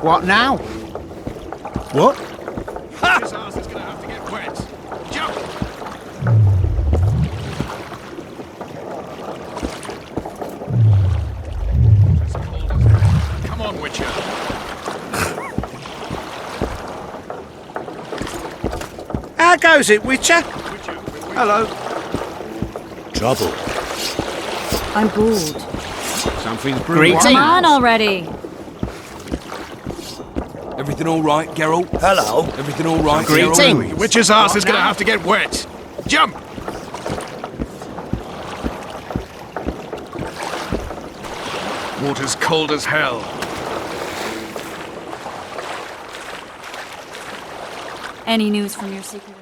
What now? What? His ass is gonna have to get wet. Jump! As cold as hell. Come on, Witcher. How goes it, Witcher? Hello. Trouble. I'm bored. Something's brewing. Come on already. Everything all right, Geralt? Hello. Everything all right, Greetings. Geralt? Witcher's ass is gonna have to get wet. Jump! Water's cold as hell. Any news from your secret?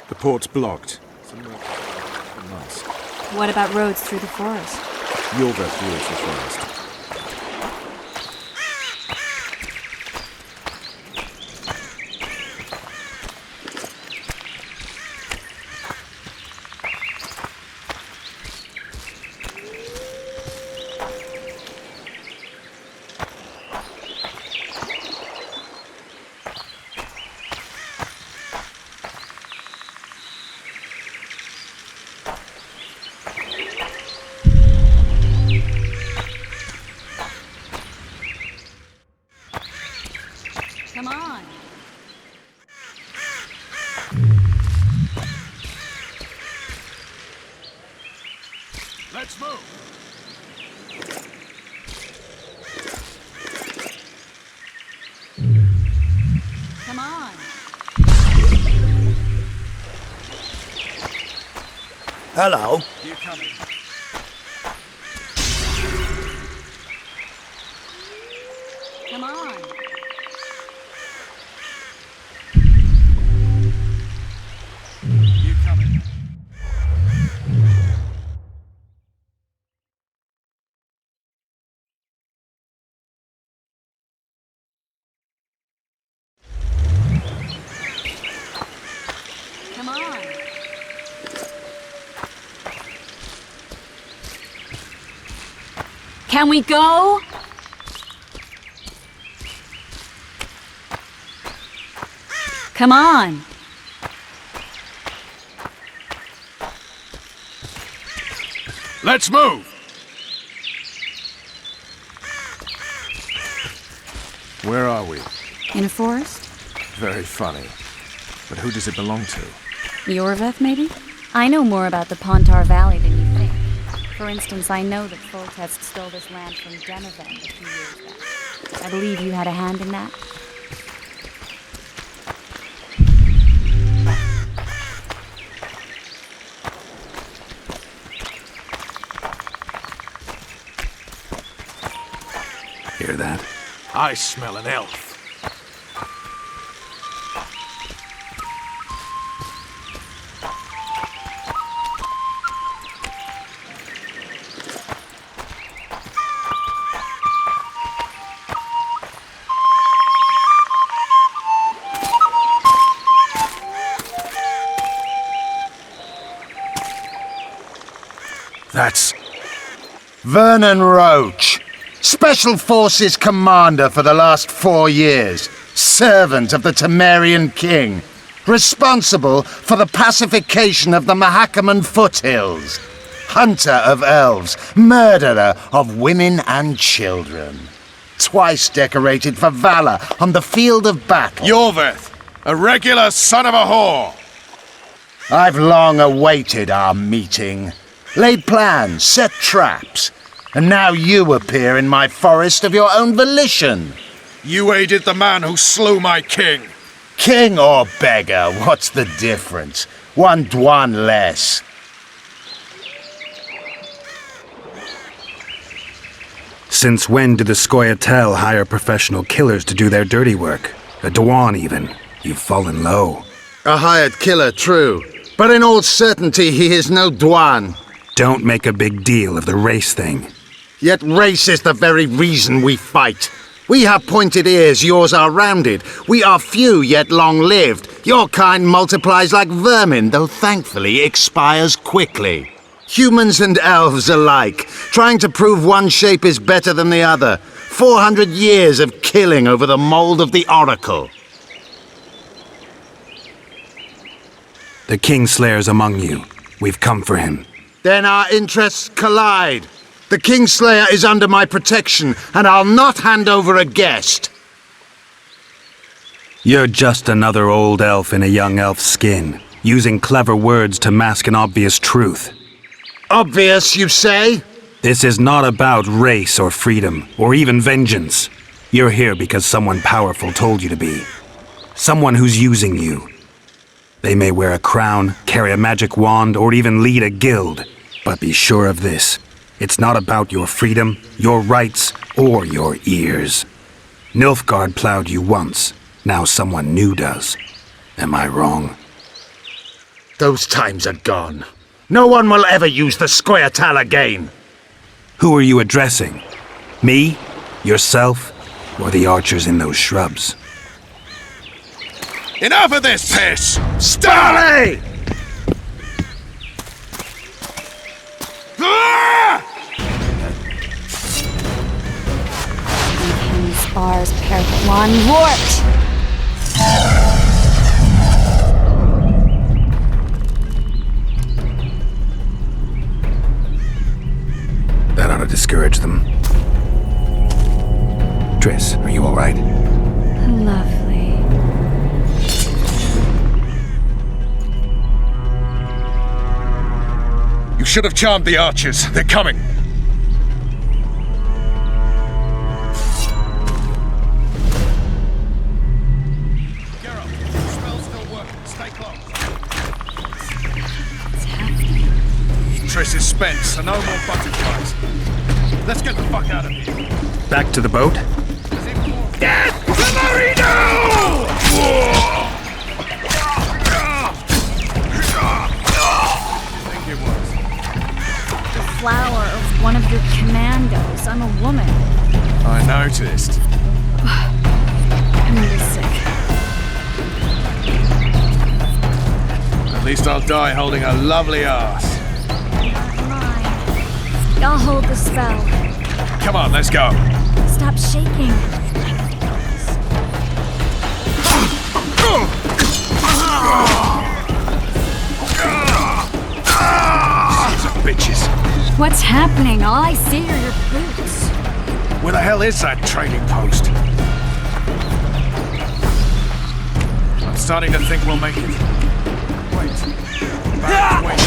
The port's blocked. What about roads through the forest? You'll go through it first. Come on. Let's move. Come on. Hello. You're coming. Come on. You're coming. Come on. Can we go? Come on. Let's move. Where are we? In a forest? Very funny. But who does it belong to? Yorveth, maybe? I know more about the Pontar Valley than you think. For instance, I know that Foltest stole this land from Demavend a few years back. I believe you had a hand in that. Hear that? I smell an elf. That's... Vernon Roach, Special Forces Commander for the last 4 years, servant of the Temerian King, responsible for the pacification of the Mahakaman foothills, hunter of elves, murderer of women and children. Twice decorated for valor on the field of battle. Yorveth, a regular son of a whore. I've long awaited our meeting. Laid plans, set traps, and now you appear in my forest of your own volition. You aided the man who slew my king. King or beggar, what's the difference? One Dwan less. Since when do the Scoia'tael hire professional killers to do their dirty work? A Dwan, even. You've fallen low. A hired killer, true. But in all certainty, he is no Dwan. Don't make a big deal of the race thing. Yet race is the very reason we fight. We have pointed ears, yours are rounded. We are few, yet long-lived. Your kind multiplies like vermin, though thankfully expires quickly. Humans and elves alike, trying to prove one shape is better than the other. 400 years of killing over the mold of the Oracle. The Kingslayer's among you. We've come for him. Then our interests collide. The Kingslayer is under my protection, and I'll not hand over a guest. You're just another old elf in a young elf's skin, using clever words to mask an obvious truth. Obvious, you say? This is not about race or freedom, or even vengeance. You're here because someone powerful told you to be. Someone who's using you. They may wear a crown, carry a magic wand, or even lead a guild. But be sure of this. It's not about your freedom, your rights, or your ears. Nilfgaard plowed you once. Now someone new does. Am I wrong? Those times are gone. No one will ever use the Scoia'tael again. Who are you addressing? Me? Yourself? Or the archers in those shrubs? Enough of this piss! Starley! Spars Perpelon warped! That ought to discourage them. Triss, are you all right? Lovely. You should have charmed the archers. They're coming. Triss is spent, so no more butterflies. Let's get the fuck out of here. Back to the boat? Get to the marino! I think it was. The flower of one of your commandos. I'm a woman. I noticed. I'm really sick. At least I'll die holding a lovely ass. I'll hold the spell. Come on, let's go. Stop shaking. Sons of bitches. What's happening? All I see are your boots. Where the hell is that trading post? I'm starting to think we'll make it. Wait. Wait.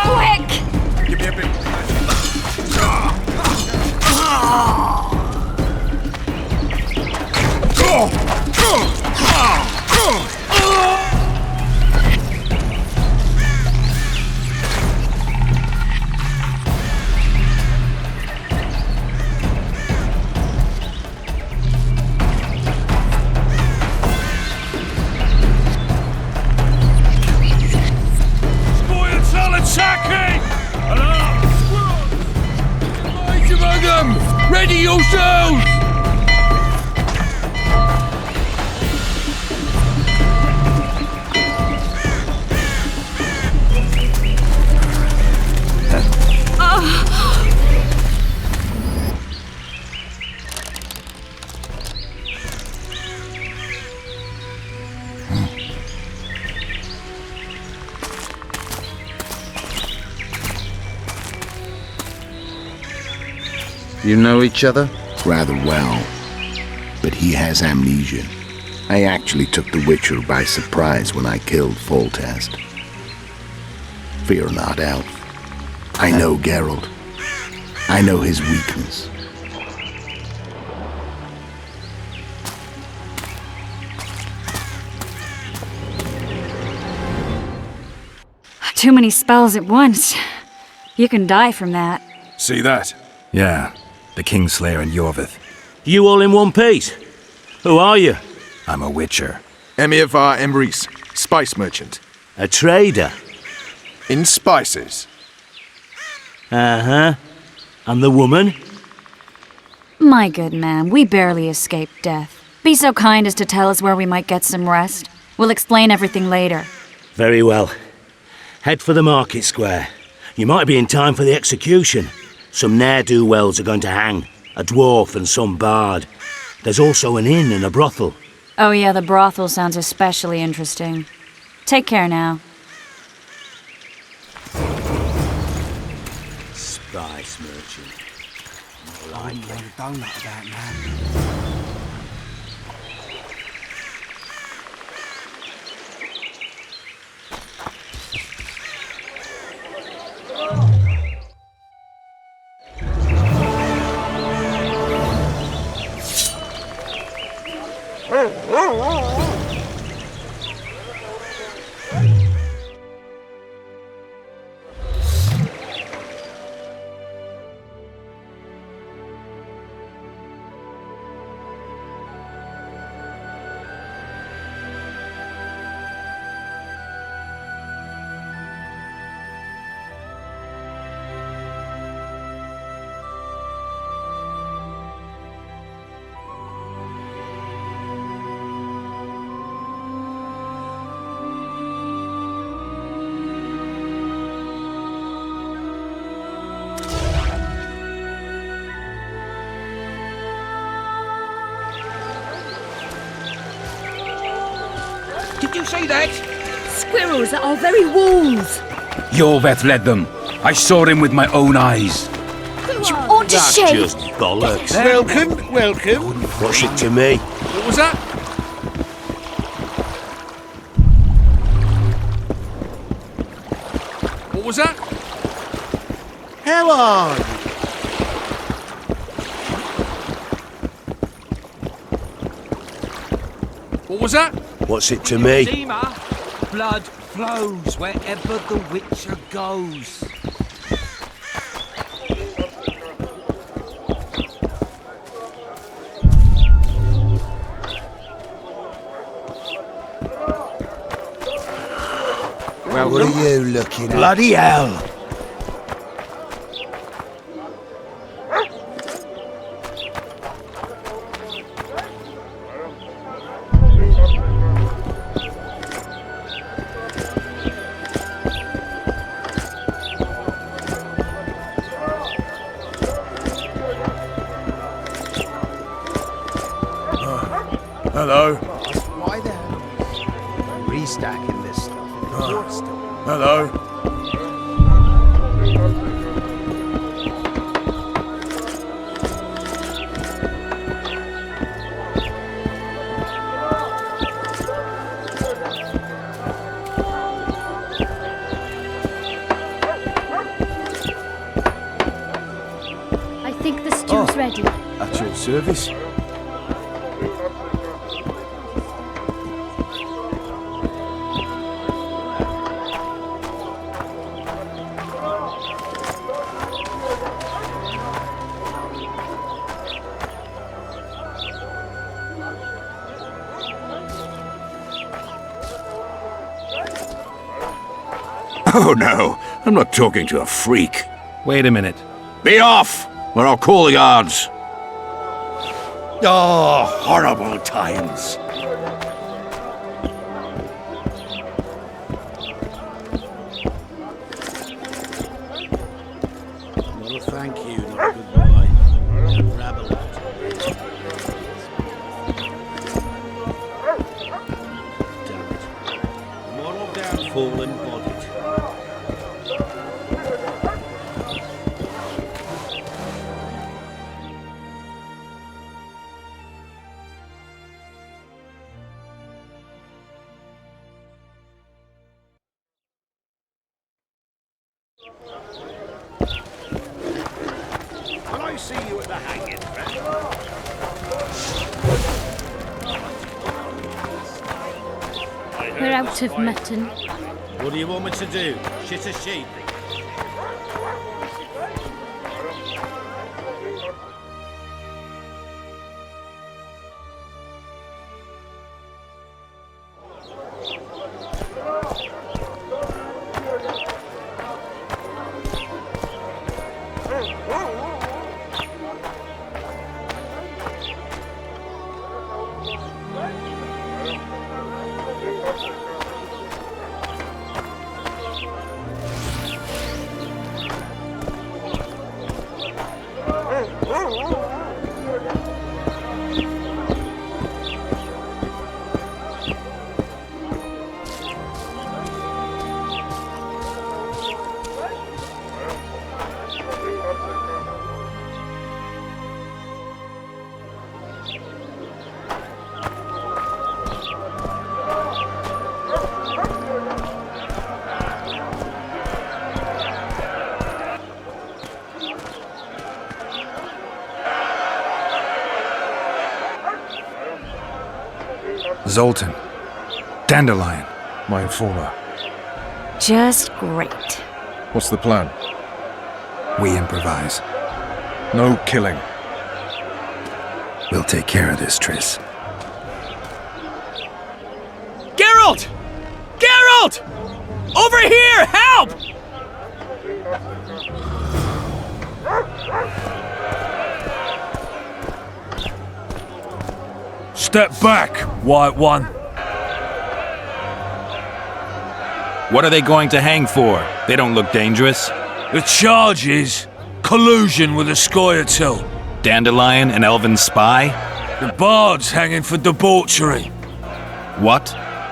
Quick! Give me a bit. Ready yourselves! You know each other? Rather well, but he has amnesia. I actually took the Witcher by surprise when I killed Foltest. Fear not, Elf. I know Geralt. I know his weakness. Too many spells at once. You can die from that. See that? Yeah, the Kingslayer and Yorvith. You all in one piece? Who are you? I'm a Witcher. Emir var Emrys, spice merchant. A trader? In spices. Uh-huh. And the woman? My good man, we barely escaped death. Be so kind as to tell us where we might get some rest. We'll explain everything later. Very well. Head for the market square. You might be in time for the execution. Some ne'er-do-wells are going to hang. A dwarf and some bard. There's also an inn and a brothel. Oh yeah, the brothel sounds especially interesting. Take care now. Spice merchant. I wouldn't want a donut about now. Did you see that? Squirrels at our very walls. Yorveth led them. I saw him with my own eyes. You ought to That's shave. just bollocks. Welcome, welcome. What's it to me? What was that? What was that? How are you? What was that? What's it to me? Zima, blood flows wherever the Witcher goes. Well, what are you looking at? Bloody hell! Hello. Why the hell? Restacking this stuff in the forest. Hello. I think the stew's ready. At your service. Oh no, I'm not talking to a freak. Wait a minute. Be off, or I'll call the guards. Oh, horrible times. Not a thank you, not a goodbye. Grab a lot. Damn it. Moral downfall embodied. Will I see you at the hanging, friend? We're out of mutton. What do you want me to do? Shit a sheep? Zoltan. Dandelion. My informer. Just great. What's the plan? We improvise. No killing. We'll take care of this, Triss. Geralt! Geralt! Over here! Help! Step back, White One. What are they going to hang for? They don't look dangerous. The charge is collusion with a Scoia'tael. Dandelion, an elven spy? The bard's hanging for debauchery. What?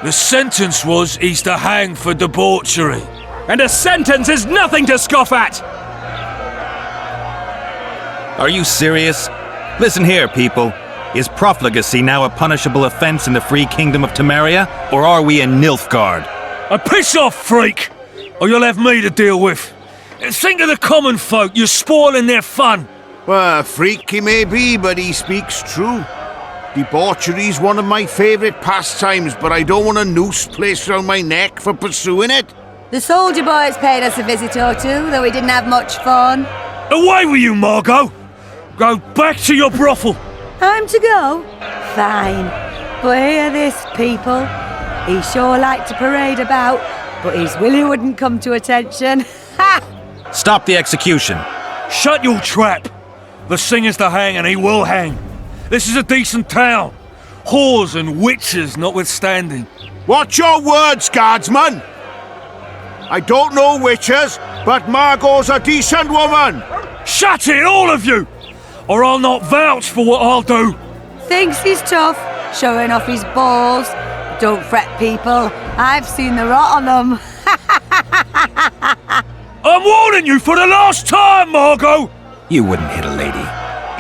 The sentence was he's to hang for debauchery. And a sentence is nothing to scoff at! Are you serious? Listen here, people. Is profligacy now a punishable offense in the free kingdom of Temeria, or are we in Nilfgaard? Piss off, freak! Or you'll have me to deal with. Think of the common folk, you're spoiling their fun. Well, a freak he may be, but he speaks true. Debauchery's one of my favourite pastimes, but I don't want a noose placed around my neck for pursuing it. The soldier boys paid us a visit or two, though we didn't have much fun. Away with you, Margot! Go back to your brothel. Time to go? Fine. But hear this, people. He sure liked to parade about, but his Willie wouldn't come to attention. Ha! Stop the execution. Shut your trap. The singer's to hang and he will hang. This is a decent town. Whores and witches notwithstanding. Watch your words, guardsman! I don't know witches, but Margot's a decent woman! Shut it, all of you! Or I'll not vouch for what I'll do. Thinks he's tough, showing off his balls. Don't fret, people. I've seen the rot on them. I'm warning you for the last time, Margot! You wouldn't hit a lady.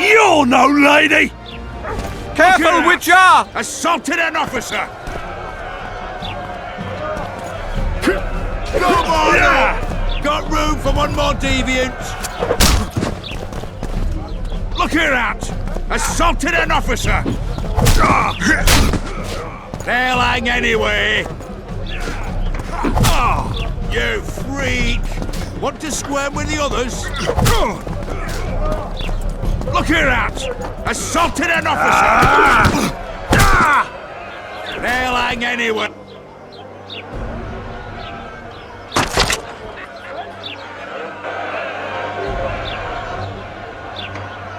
You're no lady! Careful, Witcher! Assaulted an officer! Come on! Yeah. Got room for one more deviant! Look here out! Assaulted an officer! They'll hang anyway! Oh, you freak! Want to square with the others? Look here out! Assaulted an officer! They'll hang anyway!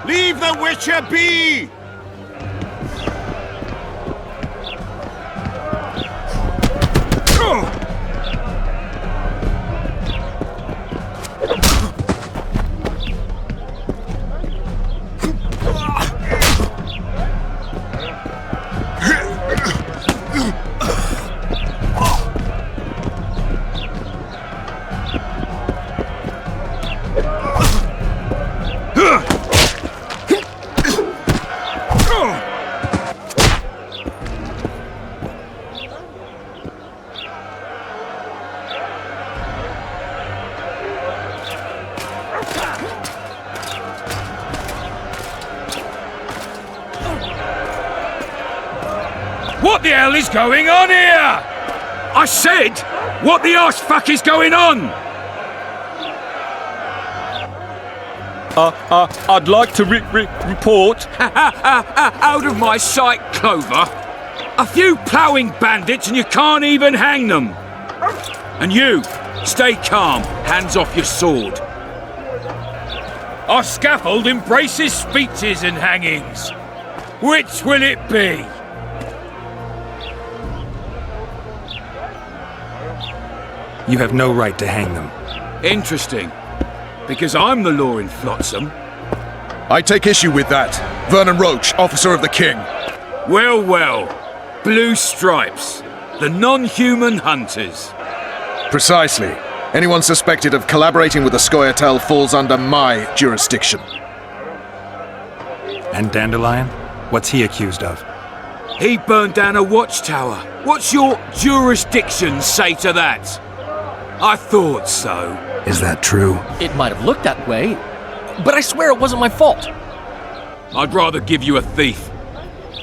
Leave the Witcher be! What the hell is going on here? I said, what the arse fuck is going on? I'd like to report. Out of my sight, Clover. A few ploughing bandits and you can't even hang them. And you, stay calm, hands off your sword. Our scaffold embraces speeches and hangings. Which will it be? You have no right to hang them. Interesting. Because I'm the law in Flotsam. I take issue with that. Vernon Roach, officer of the king. Well, well. Blue stripes. The non-human hunters. Precisely. Anyone suspected of collaborating with the Scoia'tael falls under my jurisdiction. And Dandelion? What's he accused of? He burned down a watchtower. What's your jurisdiction say to that? I thought so. Is that true? It might have looked that way, but I swear it wasn't my fault. I'd rather give you a thief.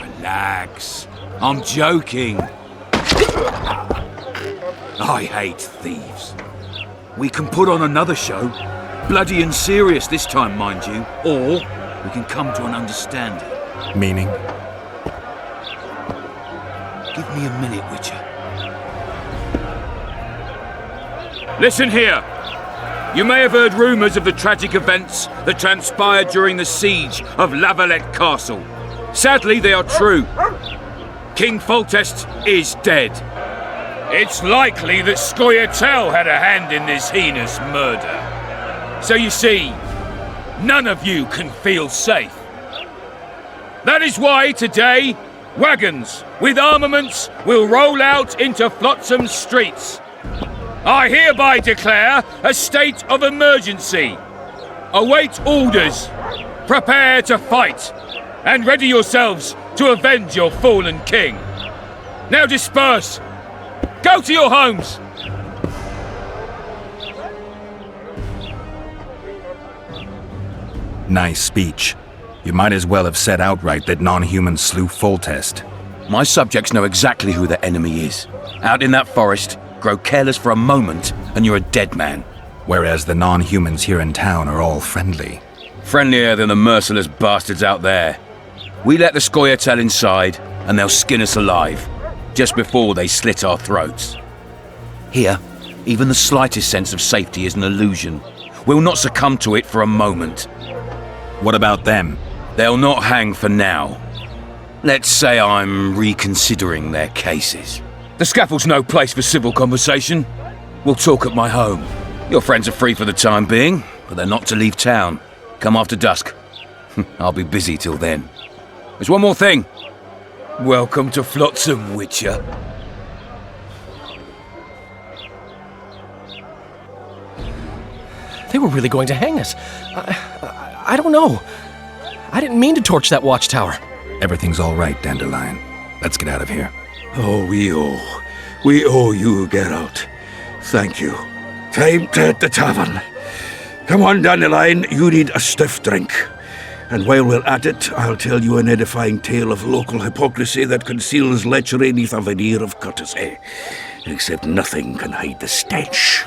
Relax. I'm joking. I hate thieves. We can put on another show. Bloody and serious this time, mind you. Or we can come to an understanding. Meaning? Give me a minute, Witcher. Listen here. You may have heard rumours of the tragic events that transpired during the siege of Lavalette Castle. Sadly, they are true. King Foltest is dead. It's likely that Scoia'tael had a hand in this heinous murder. So you see, none of you can feel safe. That is why today, wagons with armaments will roll out into Flotsam's streets. I hereby declare a state of emergency. Await orders. Prepare to fight. And ready yourselves to avenge your fallen king. Now disperse. Go to your homes. Nice speech. You might as well have said outright that non-humans slew Foltest. My subjects know exactly who the enemy is. Out in that forest, grow careless for a moment, and you're a dead man. Whereas the non-humans here in town are all friendly. Friendlier than the merciless bastards out there. We let the Scoia'tael inside, and they'll skin us alive, just before they slit our throats. Here, even the slightest sense of safety is an illusion. We'll not succumb to it for a moment. What about them? They'll not hang for now. Let's say I'm reconsidering their cases. The scaffold's no place for civil conversation. We'll talk at my home. Your friends are free for the time being, but they're not to leave town. Come after dusk. I'll be busy till then. There's one more thing. Welcome to Flotsam, Witcher. They were really going to hang us. I don't know. I didn't mean to torch that watchtower. Everything's all right, Dandelion. Let's get out of here. Oh, we owe you, Geralt. Thank you. Time to hit the tavern. Come on, Dandelion, you need a stiff drink. And while we're at it, I'll tell you an edifying tale of local hypocrisy that conceals lechery neath a veneer of courtesy. Except nothing can hide the stench.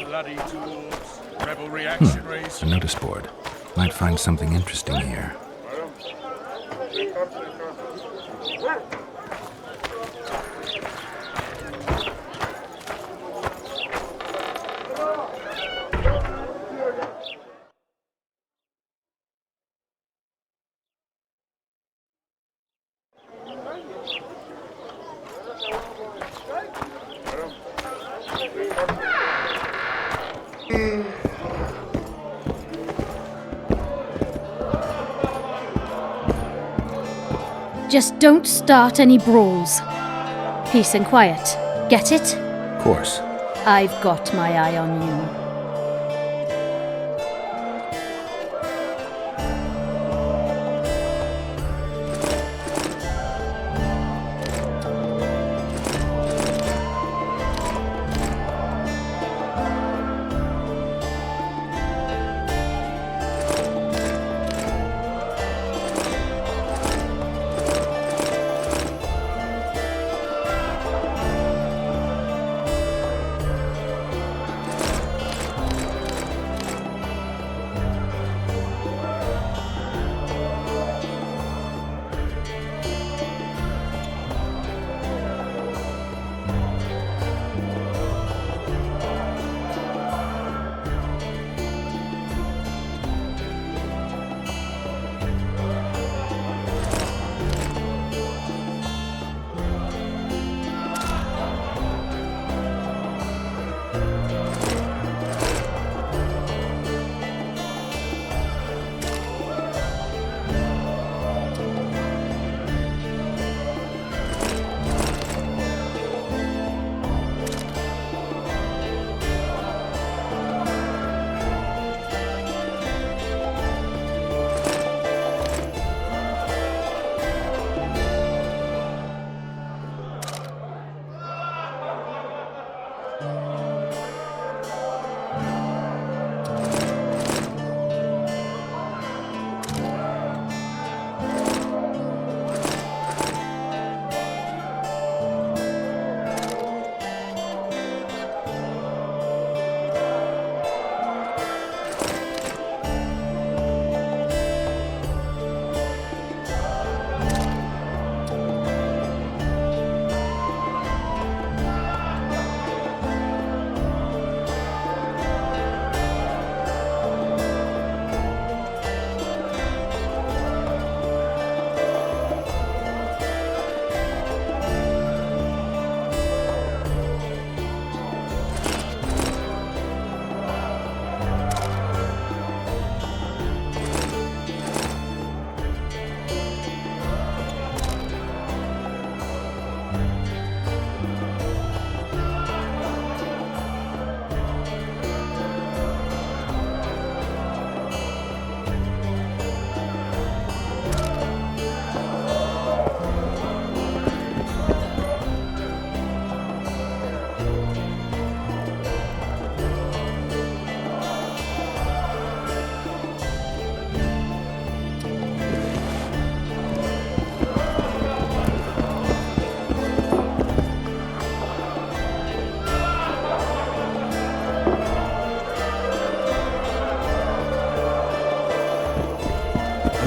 Bloody dwarves, rebel reactionaries. A notice board. Might find something interesting here. Just don't start any brawls. Peace and quiet. Get it? Of course. I've got my eye on you.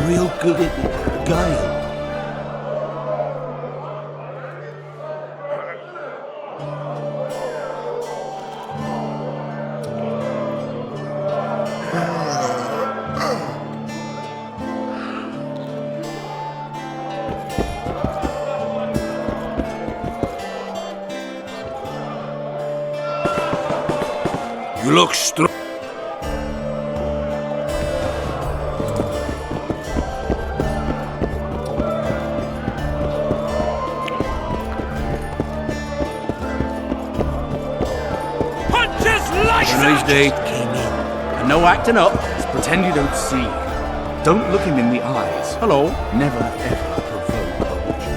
Real good at guile. You look strong. These days came in. And no acting up. Just pretend you don't see. Don't look him in the eyes. Hello. Never ever provoke poetry.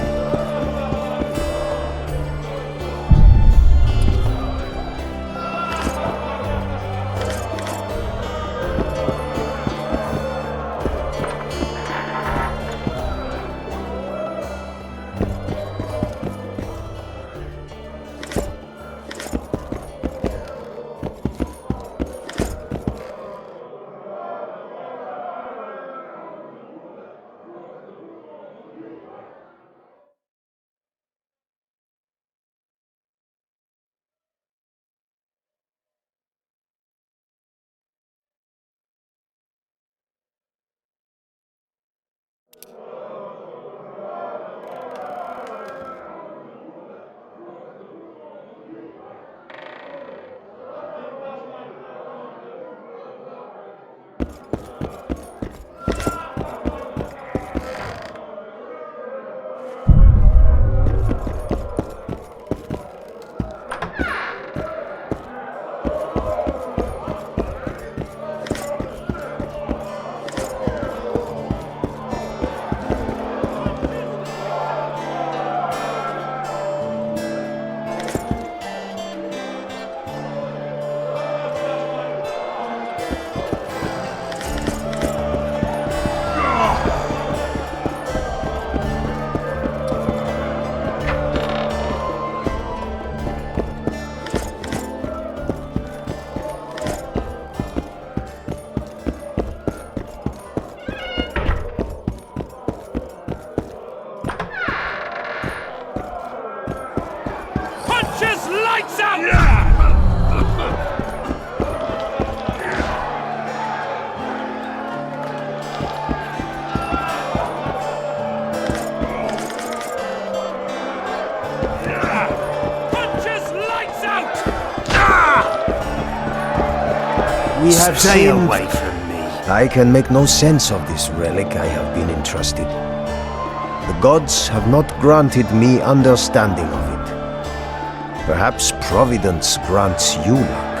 We have Stay seen... away from me. I can make no sense of this relic I have been entrusted. The gods have not granted me understanding of it. Perhaps Providence grants you luck,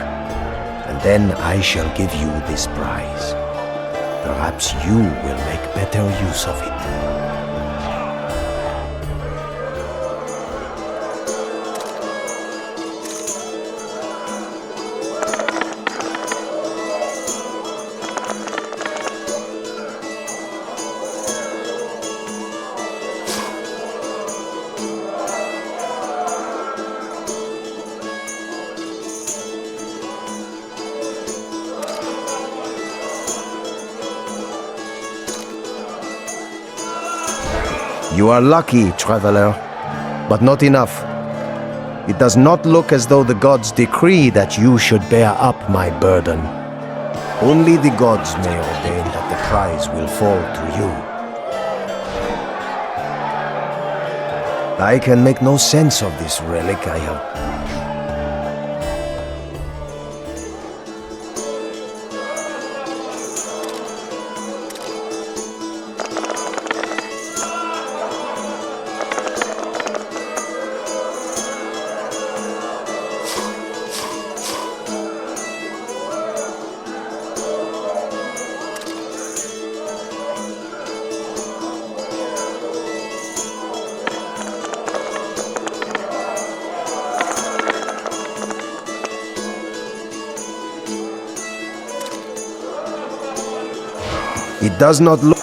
and then I shall give you this prize. Perhaps you will make better use of it. You are lucky, traveler, but not enough. It does not look as though the gods decree that you should bear up my burden. Only the gods may ordain that the prize will fall to you. I can make no sense of this relic I have. It does not look...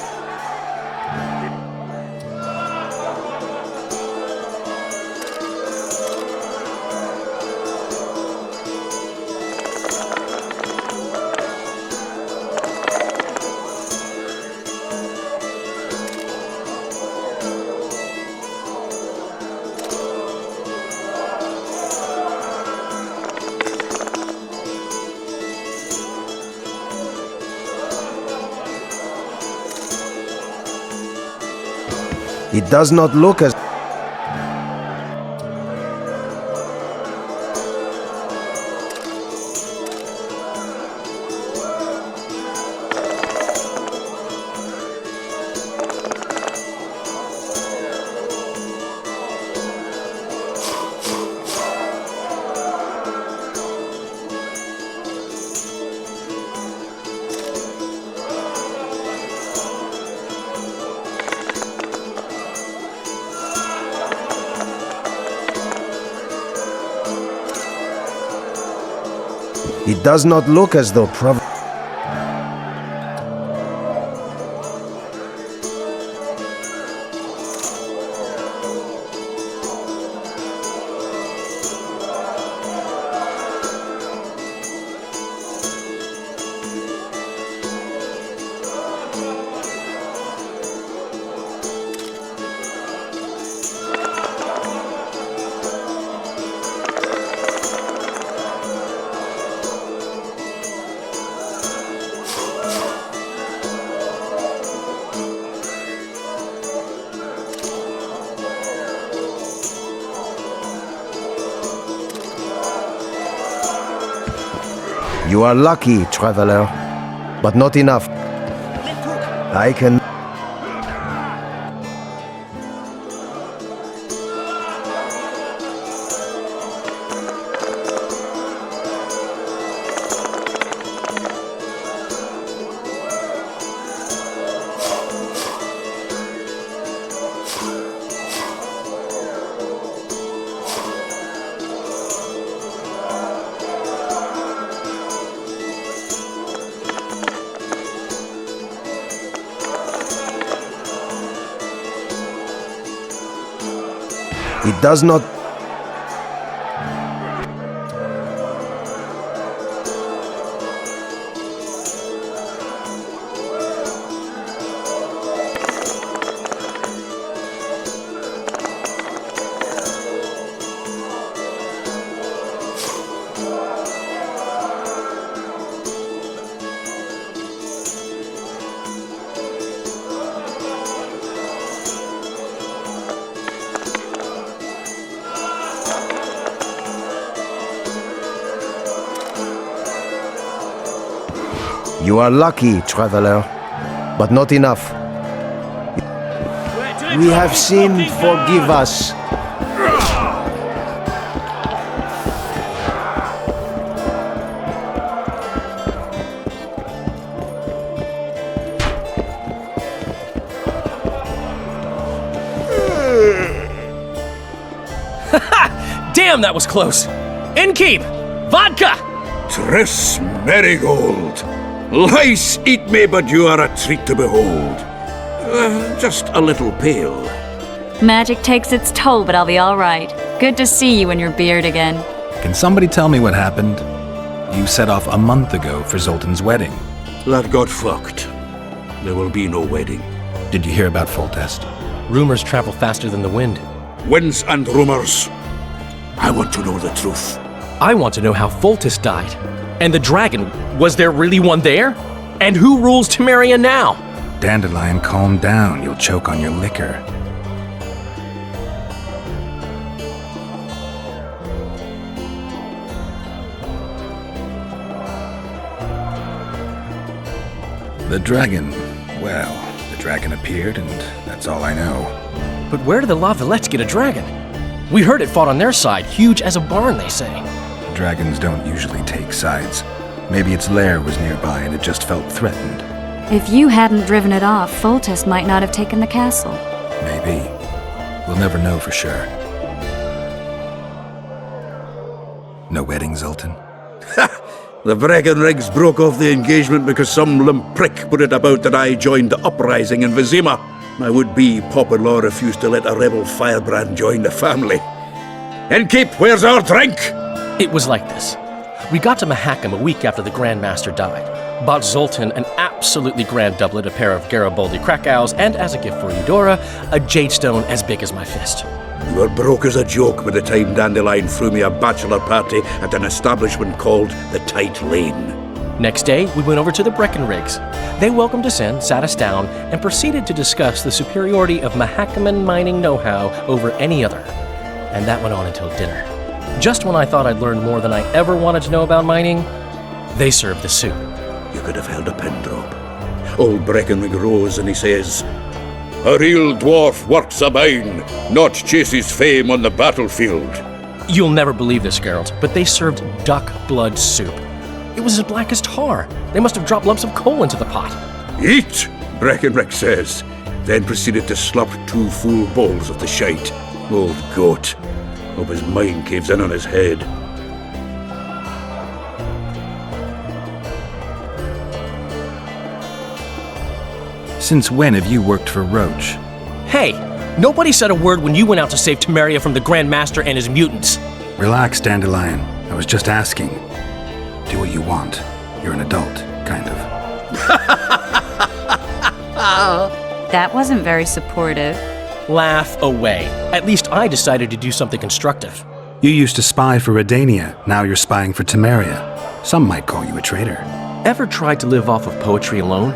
It does not look as... It does not look as though You are lucky, traveler, but not enough. I can... It does not... You are lucky, traveler, but not enough. We have sinned, forgive us. Damn, that was close! Innkeep! Vodka! Tris Marigold! Lice eat me, but you are a treat to behold. Just a little pale. Magic takes its toll, but I'll be all right. Good to see you and your beard again. Can somebody tell me what happened? You set off a month ago for Zoltan's wedding. That got fucked. There will be no wedding. Did you hear about Foltest? Rumors travel faster than the wind. Winds and rumors. I want to know the truth. I want to know how Foltest died. And the dragon, was there really one there? And who rules Temeria now? Dandelion, calm down. You'll choke on your liquor. The dragon. Well, the dragon appeared, and that's all I know. But where did the Lavalettes get a dragon? We heard it fought on their side, huge as a barn, they say. Dragons don't usually take sides. Maybe its lair was nearby and it just felt threatened. If you hadn't driven it off, Foltest might not have taken the castle. Maybe. We'll never know for sure. No wedding, Zoltan? The Breckenrigs broke off the engagement because some limp prick put it about that I joined the uprising in Vizima. My would-be Popper-in-law refused to let a rebel firebrand join the family. Innkeep, where's our drink? It was like this. We got to Mahakam a week after the Grand Master died. Bought Zoltan an absolutely grand doublet, a pair of Garibaldi Krakau's, and as a gift for Eudora, a jadestone as big as my fist. You were broke as a joke by the time Dandelion threw me a bachelor party at an establishment called the Tight Lane. Next day, we went over to the Breckenrigs. They welcomed us in, sat us down, and proceeded to discuss the superiority of Mahakaman mining know-how over any other. And that went on until dinner. Just when I thought I'd learned more than I ever wanted to know about mining, they served the soup. You could have held a pin drop. Old Breckenrig rose and he says, "A real dwarf works a mine, not chases fame on the battlefield." You'll never believe this, Geralt, but they served duck blood soup. It was as black as tar. They must have dropped lumps of coal into the pot. "Eat," Breckenrig says, then proceeded to slurp 2 full bowls of the shite. Old goat. Hope his mind caves in on his head. Since when have you worked for Roach? Hey, nobody said a word when you went out to save Temeria from the Grand Master and his mutants. Relax, Dandelion. I was just asking. Do what you want. You're an adult, kind of. That wasn't very supportive. Laugh away. At least I decided to do something constructive. You used to spy for Redania. Now you're spying for Temeria. Some might call you a traitor. Ever tried to live off of poetry alone?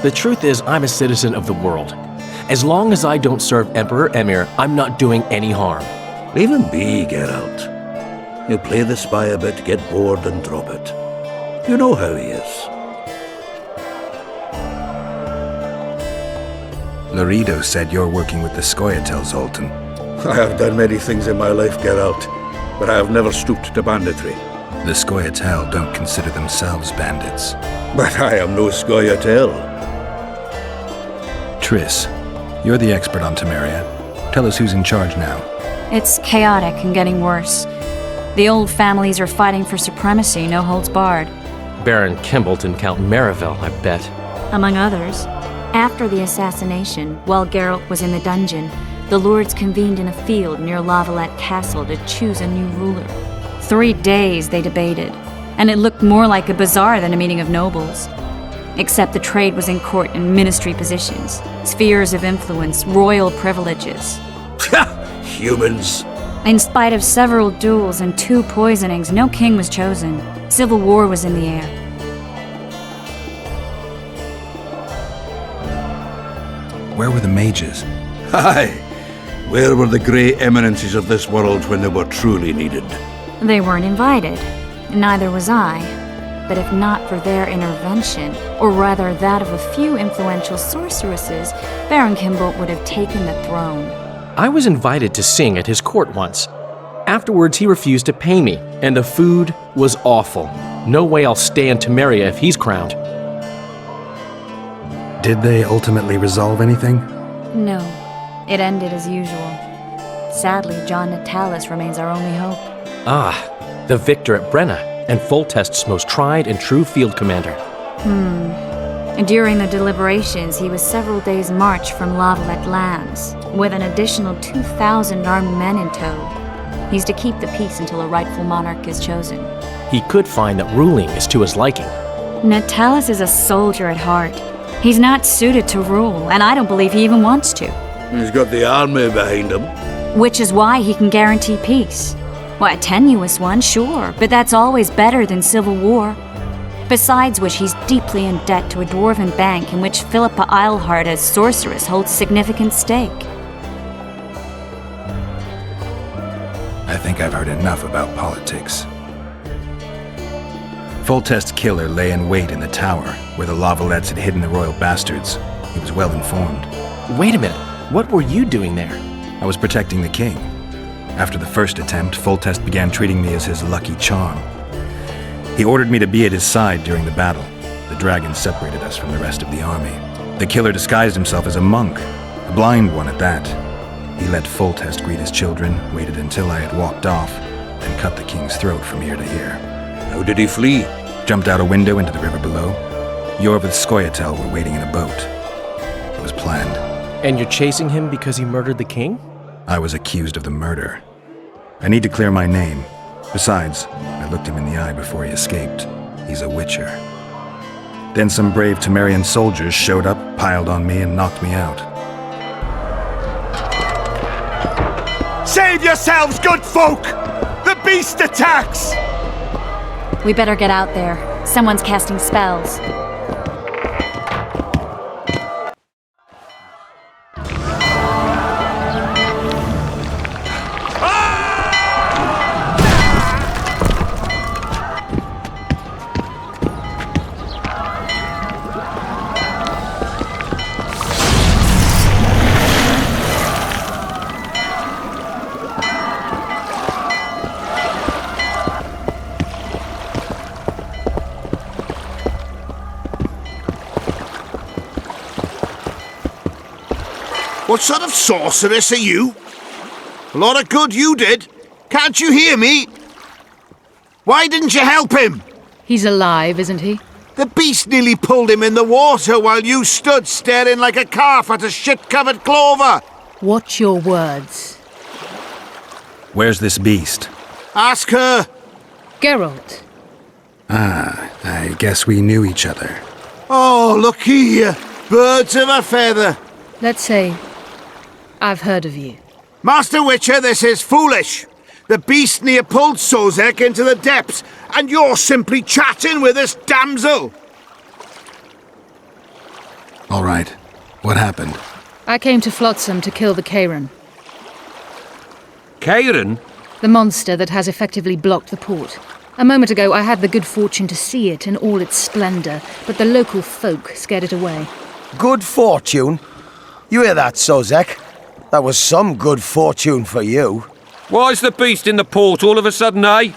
The truth is, I'm a citizen of the world. As long as I don't serve Emperor Emir, I'm not doing any harm. Leave him be, Geralt. He'll play the spy a bit, get bored and drop it. You know how he is. Laredo said you're working with the Scoia'tael, Zoltan. I have done many things in my life, Geralt, but I have never stooped to banditry. The Scoia'tael don't consider themselves bandits. But I am no Scoia'tael. Triss, you're the expert on Temeria. Tell us who's in charge now. It's chaotic and getting worse. The old families are fighting for supremacy, no holds barred. Baron Kimbolt and Count Marivel, I bet. Among others. After the assassination, while Geralt was in the dungeon, the lords convened in a field near Lavalette Castle to choose a new ruler. 3 days they debated, and it looked more like a bazaar than a meeting of nobles. Except the trade was in court and ministry positions, spheres of influence, royal privileges. Humans. In spite of several duels and 2 poisonings, no king was chosen. Civil war was in the air. Where were the mages? Aye. Where were the grey eminences of this world when they were truly needed? They weren't invited. Neither was I. But if not for their intervention, or rather that of a few influential sorceresses, Baron Kimbolt would have taken the throne. I was invited to sing at his court once. Afterwards, he refused to pay me, and the food was awful. No way I'll stay in Temeria if he's crowned. Did they ultimately resolve anything? No. It ended as usual. Sadly, John Natalis remains our only hope. Ah, the victor at Brenna, and Foltest's most tried and true field commander. During the deliberations, he was several days' march from Lavalette lands, with an additional 2,000 armed men in tow. He's to keep the peace until a rightful monarch is chosen. He could find that ruling is to his liking. Natalis is a soldier at heart. He's not suited to rule, and I don't believe he even wants to. He's got the army behind him. Which is why he can guarantee peace. Well, a tenuous one, sure, but that's always better than civil war. Besides which, he's deeply in debt to a dwarven bank in which Philippa Eilhart as sorceress holds significant stake. I think I've heard enough about politics. Foltest's killer lay in wait in the tower, where the Lavalettes had hidden the royal bastards. He was well informed. Wait a minute. What were you doing there? I was protecting the king. After the first attempt, Foltest began treating me as his lucky charm. He ordered me to be at his side during the battle. The dragon separated us from the rest of the army. The killer disguised himself as a monk, a blind one at that. He let Foltest greet his children, waited until I had walked off, then cut the king's throat from ear to ear. How did he flee? Jumped out a window into the river below. Yorv with Skoyatel were waiting in a boat. It was planned. And you're chasing him because he murdered the king? I was accused of the murder. I need to clear my name. Besides, I looked him in the eye before he escaped. He's a witcher. Then some brave Temerian soldiers showed up, piled on me, and knocked me out. Save yourselves, good folk! The beast attacks! We better get out there. Someone's casting spells. What sort of sorceress are you? A lot of good you did. Can't you hear me? Why didn't you help him? He's alive, isn't he? The beast nearly pulled him in the water while you stood staring like a calf at a shit-covered clover. Watch your words. Where's this beast? Ask her. Geralt. Ah, I guess we knew each other. Oh, look here. Birds of a feather. Let's say I've heard of you. Master Witcher, this is foolish. The beast near pulled Sozek into the depths, and you're simply chatting with this damsel. All right. What happened? I came to Flotsam to kill the Kairan. Kairan? The monster that has effectively blocked the port. A moment ago, I had the good fortune to see it in all its splendor, but the local folk scared it away. Good fortune? You hear that, Sozek? That was some good fortune for you. Why's the beast in the port all of a sudden, eh?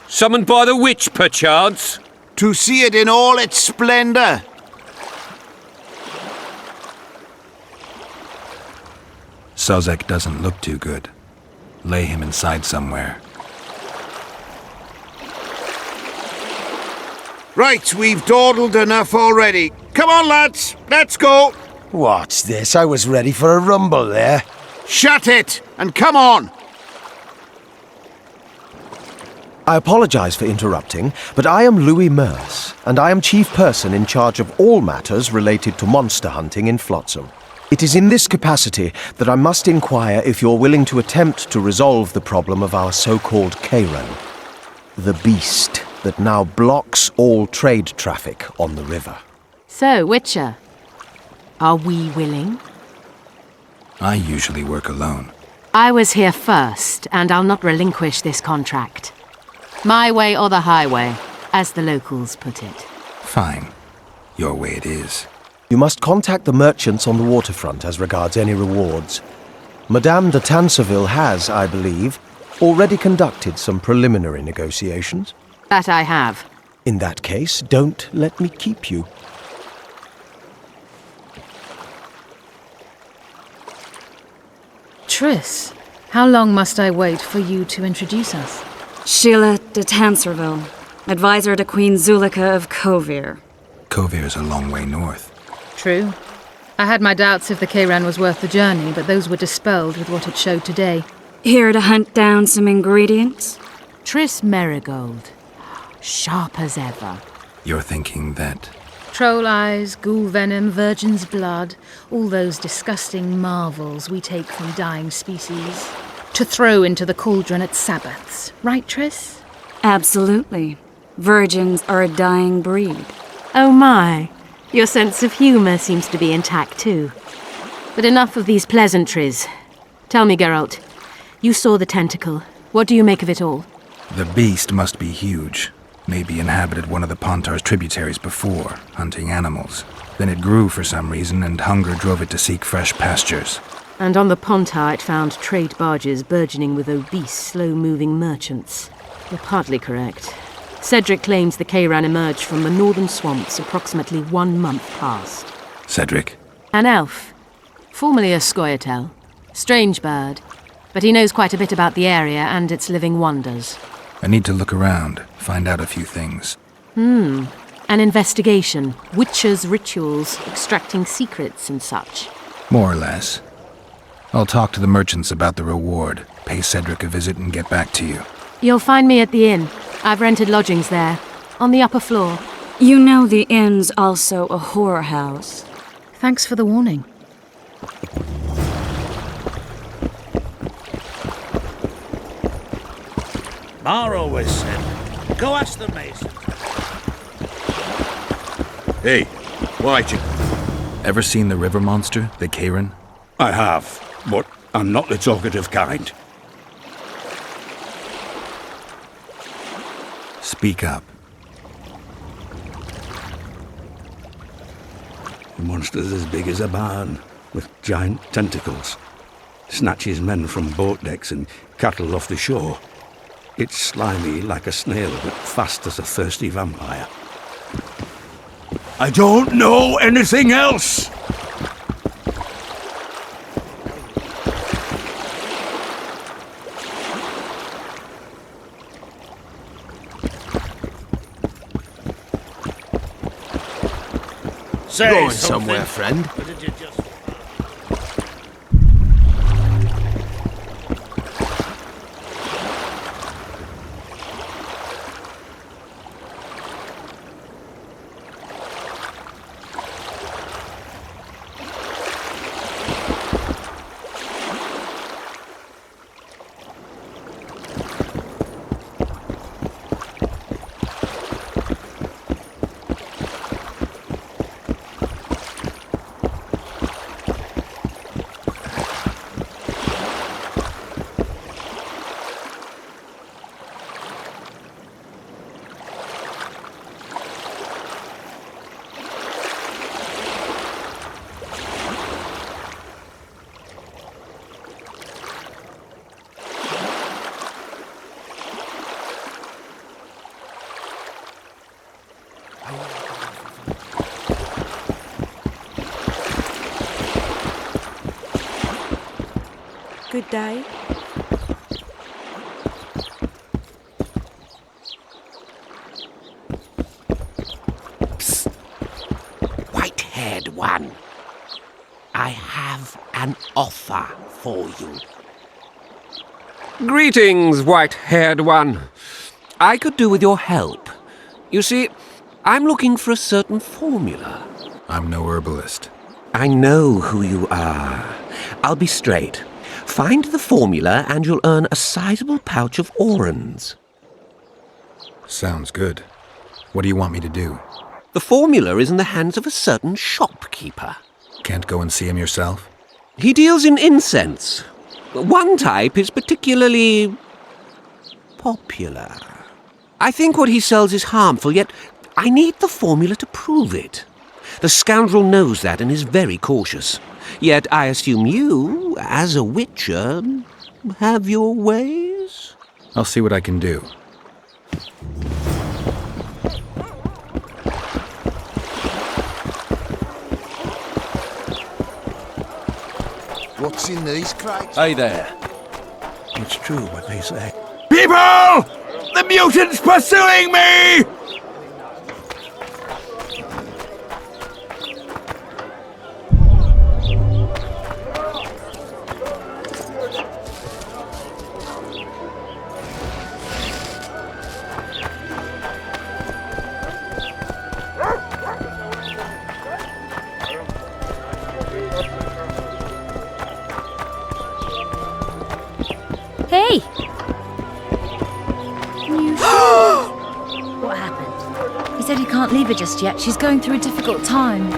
Summoned by the witch, perchance? To see it in all its splendor. Sozek doesn't look too good. Lay him inside somewhere. Right, we've dawdled enough already. Come on, lads, let's go. What's this? I was ready for a rumble there. Shut it, and come on. I apologize for interrupting, but I am Louis Merce, and I am chief person in charge of all matters related to monster hunting in Flotsam. It is in this capacity that I must inquire if you're willing to attempt to resolve the problem of our so-called Kairan, the beast that now blocks all trade traffic on the river. So, Witcher, are we willing? I usually work alone. I was here first, and I'll not relinquish this contract. My way or the highway, as the locals put it. Fine. Your way it is. You must contact the merchants on the waterfront as regards any rewards. Madame de Tanseville has, I believe, already conducted some preliminary negotiations. That I have. In that case, don't let me keep you. Triss, how long must I wait for you to introduce us? Sheila de Tanserville, advisor to Queen Zulika of Kovir. Kovir's a long way north. True. I had my doubts if the Kairan was worth the journey, but those were dispelled with what it showed today. Here to hunt down some ingredients? Triss Merigold. Sharp as ever. You're thinking that Troll eyes, ghoul venom, virgin's blood, all those disgusting marvels we take from dying species to throw into the cauldron at Sabbaths. Right, Triss? Absolutely. Virgins are a dying breed. Oh my. Your sense of humour seems to be intact too. But enough of these pleasantries. Tell me, Geralt, you saw the tentacle. What do you make of it all? The beast must be huge. Maybe inhabited one of the Pontar's tributaries before, hunting animals. Then it grew for some reason, and hunger drove it to seek fresh pastures. And on the Pontar it found trade barges burgeoning with obese, slow-moving merchants. You're partly correct. Cedric claims the Kayran emerged from the northern swamps approximately 1 month past. Cedric? An elf. Formerly a Scoia'tael. Strange bird. But he knows quite a bit about the area and its living wonders. I need to look around, find out a few things. An investigation. Witchers' rituals, extracting secrets and such. More or less. I'll talk to the merchants about the reward, pay Cedric a visit and get back to you. You'll find me at the inn. I've rented lodgings there, on the upper floor. You know the inn's also a whorehouse. Thanks for the warning. Mar always said, go ask the mason. Hey, White. Ever seen the river monster, the Kayran? I have, but I'm not the talkative kind. Speak up. The monster's as big as a barn, with giant tentacles. Snatches men from boat decks and cattle off the shore. It's slimy like a snail, but fast as a thirsty vampire. I don't know anything else! Going somewhere, friend? Good day. Psst. White-haired one. I have an offer for you. Greetings, white-haired one. I could do with your help. You see, I'm looking for a certain formula. I'm no herbalist. I know who you are. I'll be straight. Find the formula and you'll earn a sizable pouch of orans. Sounds good. What do you want me to do? The formula is in the hands of a certain shopkeeper. Can't go and see him yourself? He deals in incense. One type is particularly popular. I think what he sells is harmful, yet I need the formula to prove it. The scoundrel knows that and is very cautious. Yet I assume you, as a witcher, have your ways? I'll see what I can do. What's in these crates? Hey there. It's true what they say. People! The mutant's pursuing me! happened. He said he can't leave her just yet. She's going through a difficult time.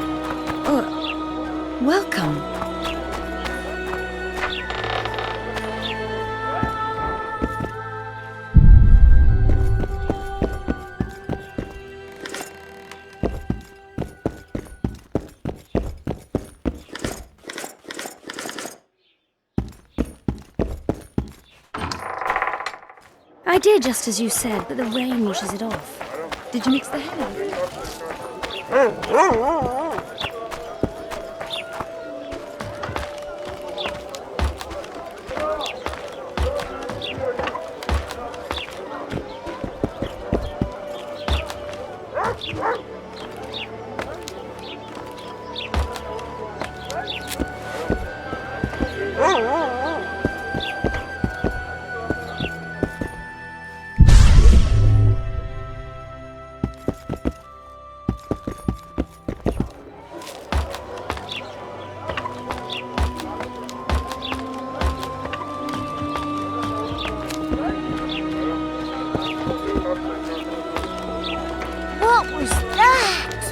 Oh, welcome. I did just as you said, but the rain washes it off. Did you mix the hay? What was that?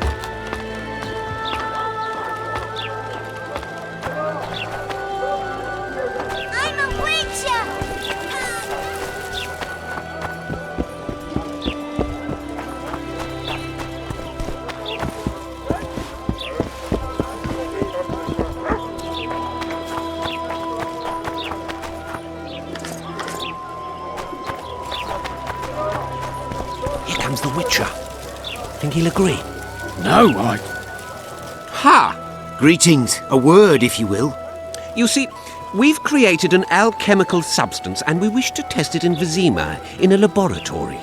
I'm a witcher! Here comes the Witcher. Think he'll agree? No, I... Ha! Greetings. A word, if you will. You see, we've created an alchemical substance and we wish to test it in Vizima, in a laboratory.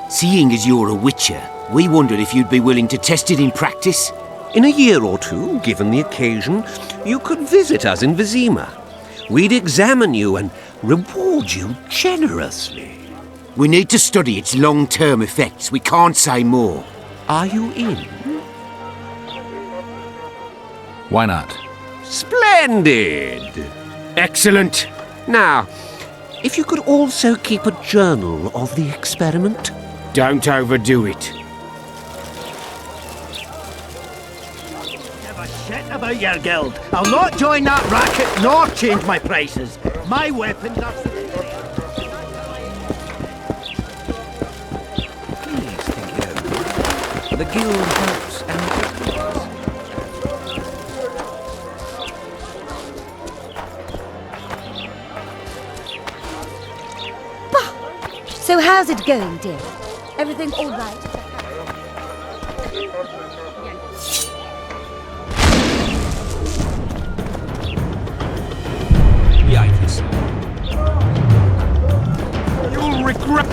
Seeing as you're a witcher, we wondered if you'd be willing to test it in practice. In a year or two, given the occasion, you could visit us in Vizima. We'd examine you and reward you generously. We need to study its long-term effects. We can't say more. Are you in? Why not? Splendid! Excellent! Now, if you could also keep a journal of the experiment. Don't overdo it. Have a shit about your guild. I'll not join that racket nor change my prices. My weapons are... Please think it over. The guild helps and So how's it going, dear? Everything all right? Yikes. You'll regret...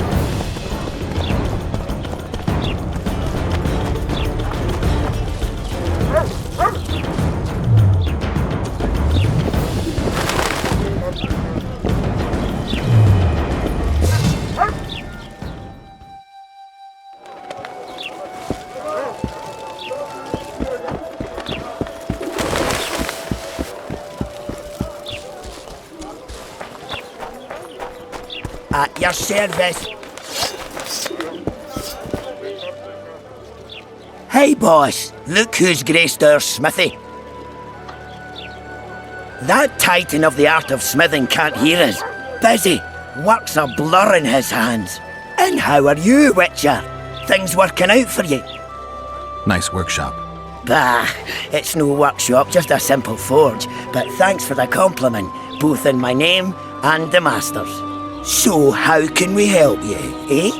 At your service. Hey, boss. Look who's graced our smithy. That titan of the art of smithing can't hear us. Busy. Work's a blur in his hands. And how are you, Witcher? Things working out for you? Nice workshop. Bah, it's no workshop, just a simple forge. But thanks for the compliment, both in my name and the master's. So, how can we help you, eh?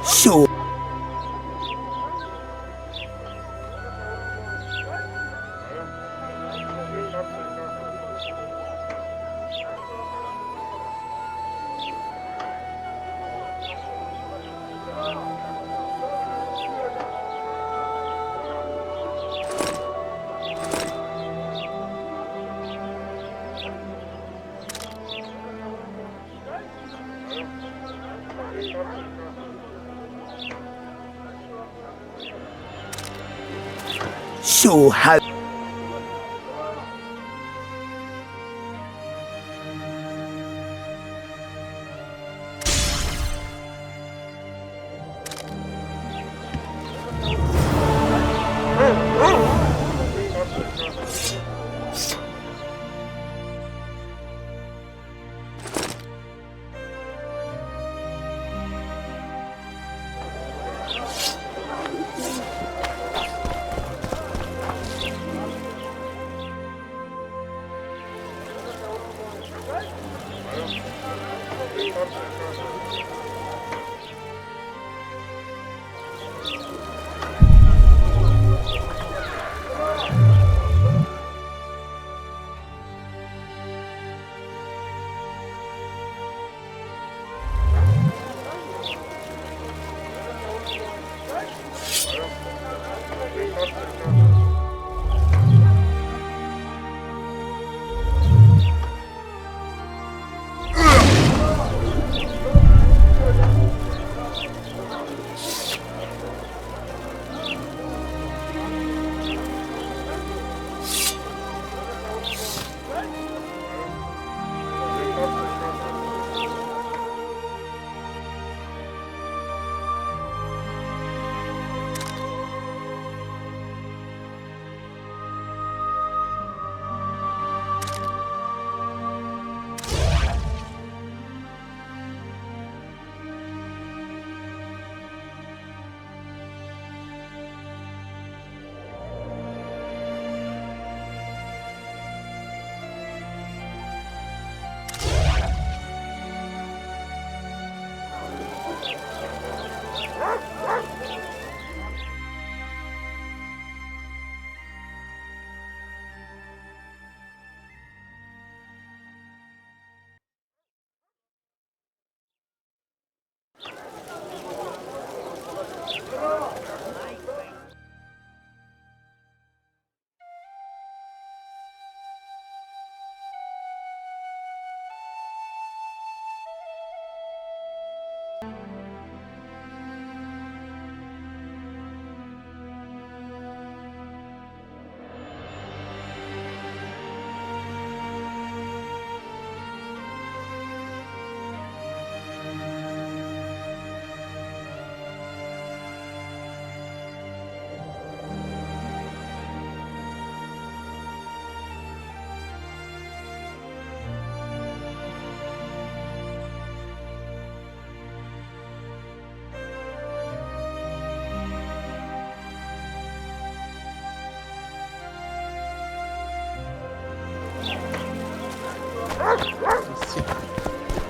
So, So how...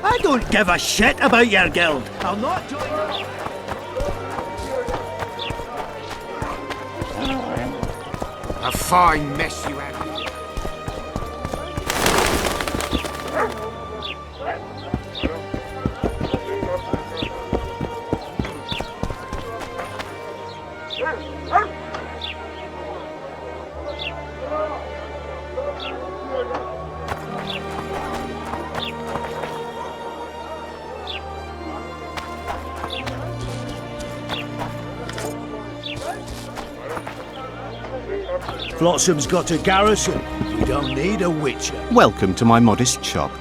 I don't give a shit about your guild. I'll not join you. A fine mess you have. Flotsam's got a garrison. We don't need a witcher. Welcome to my modest shop.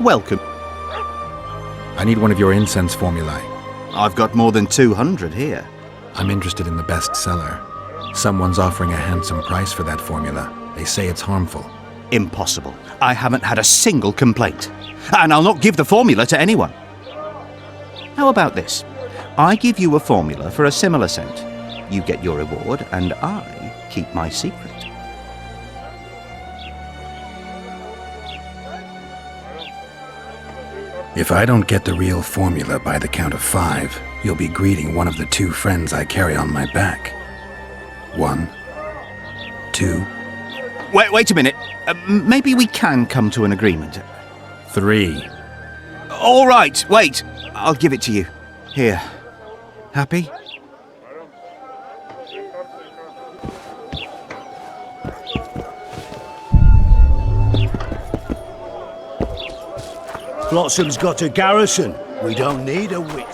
Welcome. I need one of your incense formulae. I've got more than 200 here. I'm interested in the best seller. Someone's offering a handsome price for that formula. They say it's harmful. Impossible. I haven't had a single complaint. And I'll not give the formula to anyone. How about this? I give you a formula for a similar scent. You get your reward, and I keep my secret. If I don't get the real formula by the count of 5, you'll be greeting one of the 2 friends I carry on my back. 1, 2... Wait a minute. Maybe we can come to an agreement. 3. All right, wait. I'll give it to you. Here. Happy? Flotsam's got a garrison. We don't need a witch.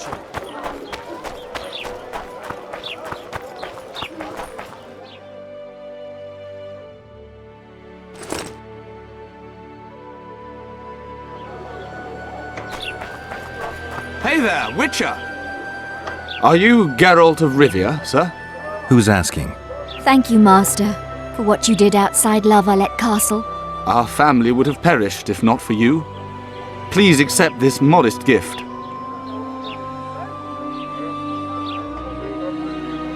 Hey there, Witcher! Are you Geralt of Rivia, sir? Who's asking? Thank you, Master, for what you did outside La Valette Castle. Our family would have perished if not for you. Please accept this modest gift.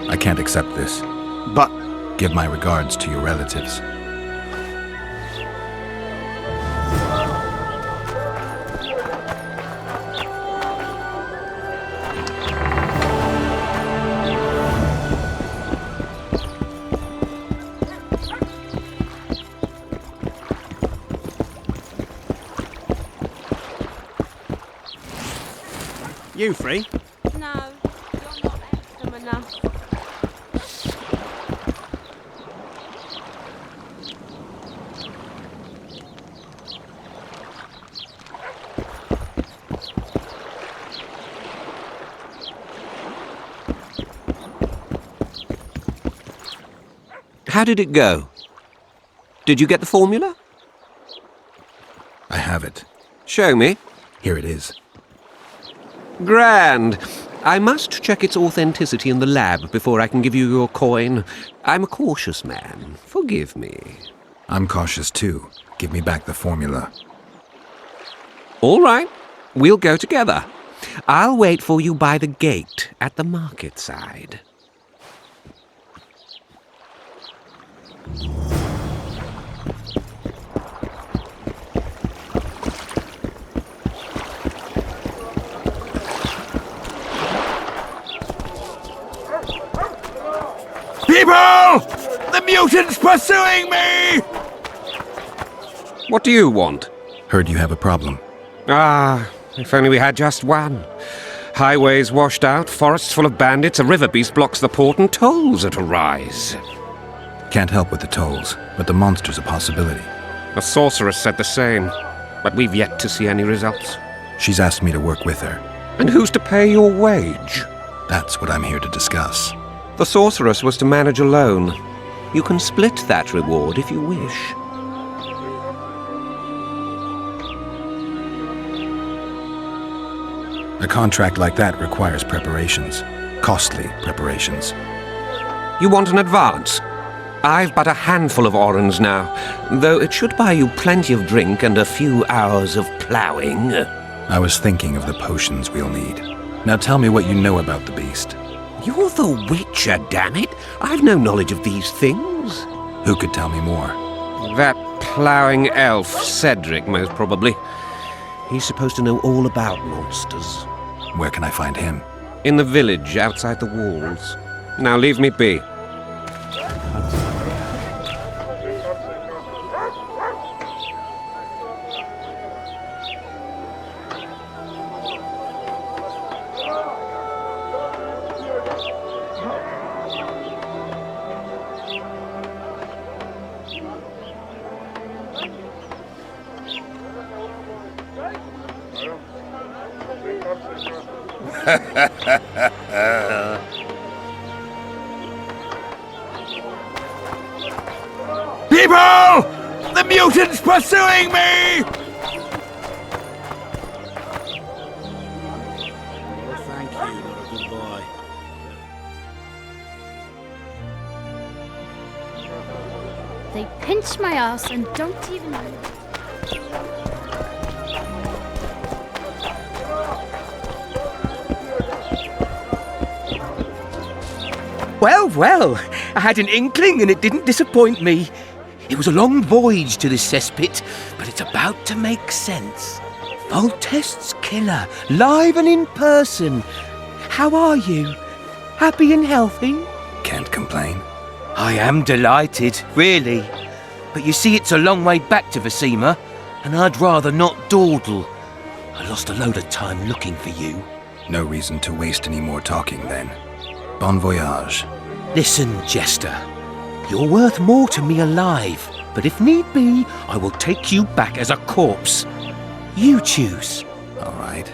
I can't accept this. But... Give my regards to your relatives. You free? No, you're not handsome enough. How did it go? Did you get the formula? I have it. Show me. Here it is. Grand. I must check its authenticity in the lab before I can give you your coin. I'm a cautious man. Forgive me. I'm cautious too. Give me back the formula. All right. We'll go together. I'll wait for you by the gate at the market side. People! The mutant's pursuing me! What do you want? Heard you have a problem. Ah, if only we had just one. Highways washed out, forests full of bandits, a river beast blocks the port, and tolls at a rise. Can't help with the tolls, but the monster's a possibility. A sorceress said the same, but we've yet to see any results. She's asked me to work with her. And who's to pay your wage? That's what I'm here to discuss. The sorceress was to manage alone. You can split that reward if you wish. A contract like that requires preparations. Costly preparations. You want an advance? I've but a handful of orens now, though it should buy you plenty of drink and a few hours of ploughing. I was thinking of the potions we'll need. Now tell me what you know about the beast. You're the Witcher, damn it! I've no knowledge of these things. Who could tell me more? That ploughing elf, Cedric, most probably. He's supposed to know all about monsters. Where can I find him? In the village, outside the walls. Now leave me be. People! The mutant's pursuing me! Thank you, what a good boy. They pinch my ass and don't even know. Well, well, I had an inkling and it didn't disappoint me. It was a long voyage to this cesspit, but it's about to make sense. Voltest's killer, live and in person. How are you? Happy and healthy? Can't complain. I am delighted, really. But you see, it's a long way back to Vasima, and I'd rather not dawdle. I lost a load of time looking for you. No reason to waste any more talking then. Bon voyage. Listen, Jester. You're worth more to me alive, but if need be, I will take you back as a corpse. You choose. All right.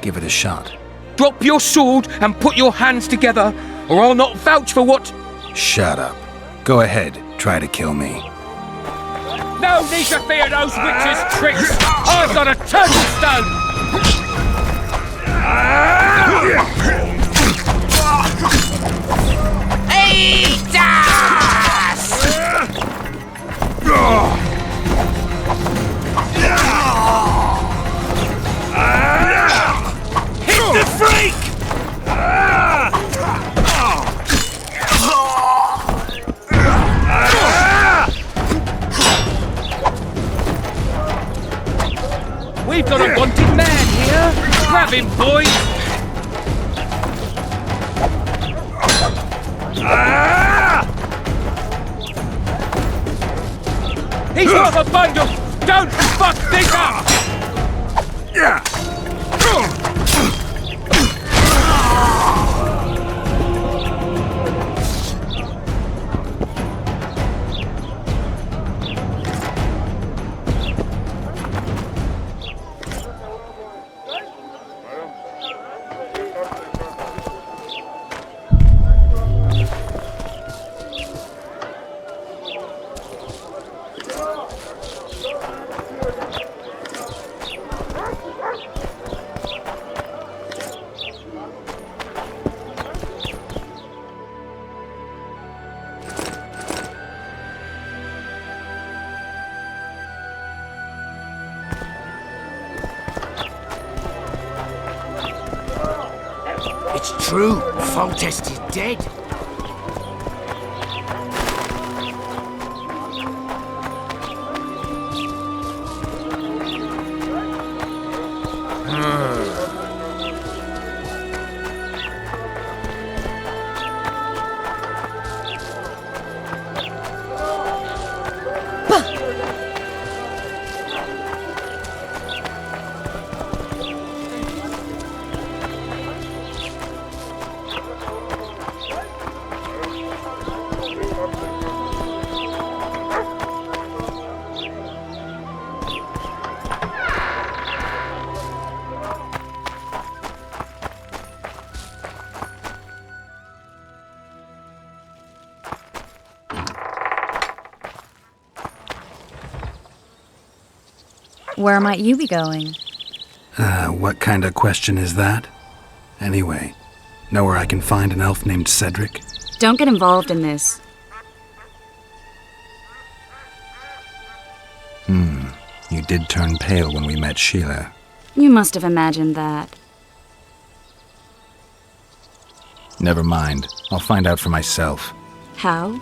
Give it a shot. Drop your sword and put your hands together, or I'll not vouch for what... Shut up. Go ahead. Try to kill me. No need to fear those witches' tricks! I've got a turtle stone! Eat us! Hit the freak! We've got a wanted man here! Grab him, boys! He's not a bundle! Don't fuck this up! It's true. Foltest is dead. Where might you be going? What kind of question is that? Anyway, know where I can find an elf named Cedric? Don't get involved in this. You did turn pale when we met Sheila. You must have imagined that. Never mind. I'll find out for myself. How?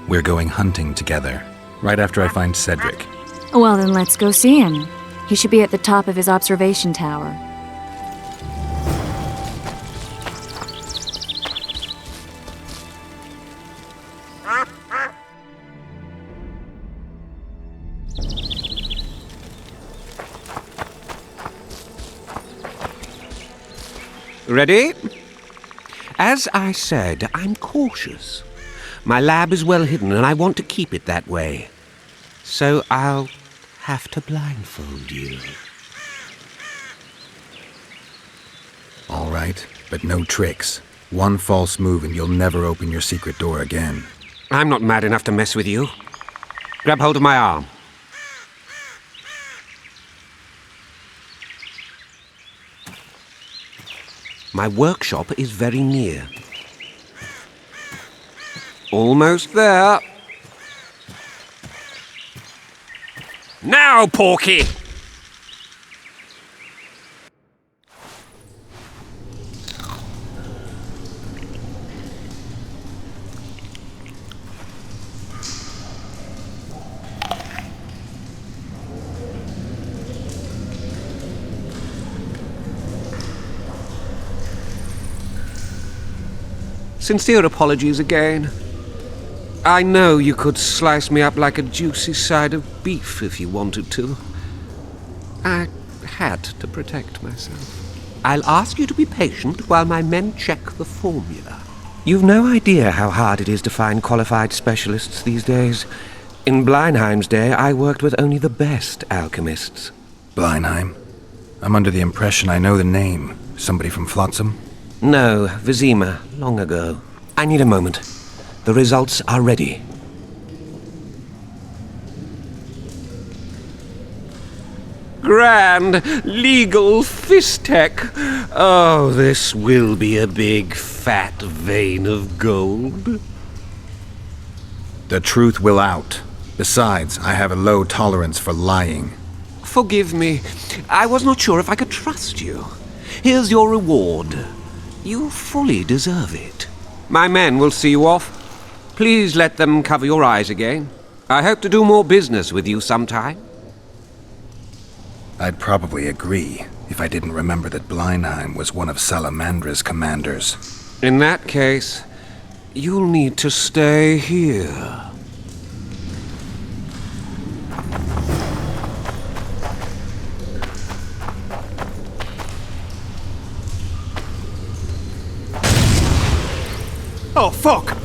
We're going hunting together, right after I find Cedric. Well, then let's go see him. He should be at the top of his observation tower. Ready? As I said, I'm cautious. My lab is well hidden, and I want to keep it that way. So I'll have to blindfold you. All right, but no tricks. One false move and you'll never open your secret door again. I'm not mad enough to mess with you. Grab hold of my arm. My workshop is very near. Almost there. Now, Porky! Sincere apologies again. I know you could slice me up like a juicy side of beef if you wanted to. I had to protect myself. I'll ask you to be patient while my men check the formula. You've no idea how hard it is to find qualified specialists these days. In Bleinheim's day, I worked with only the best alchemists. Bleinheim? I'm under the impression I know the name. Somebody from Flotsam? No, Vizima, long ago. I need a moment. The results are ready. Grand legal fistek. Oh, this will be a big fat vein of gold. The truth will out. Besides, I have a low tolerance for lying. Forgive me. I was not sure if I could trust you. Here's your reward. You fully deserve it. My men will see you off. Please let them cover your eyes again. I hope to do more business with you sometime. I'd probably agree if I didn't remember that Blindheim was one of Salamandra's commanders. In that case, you'll need to stay here. Oh, fuck!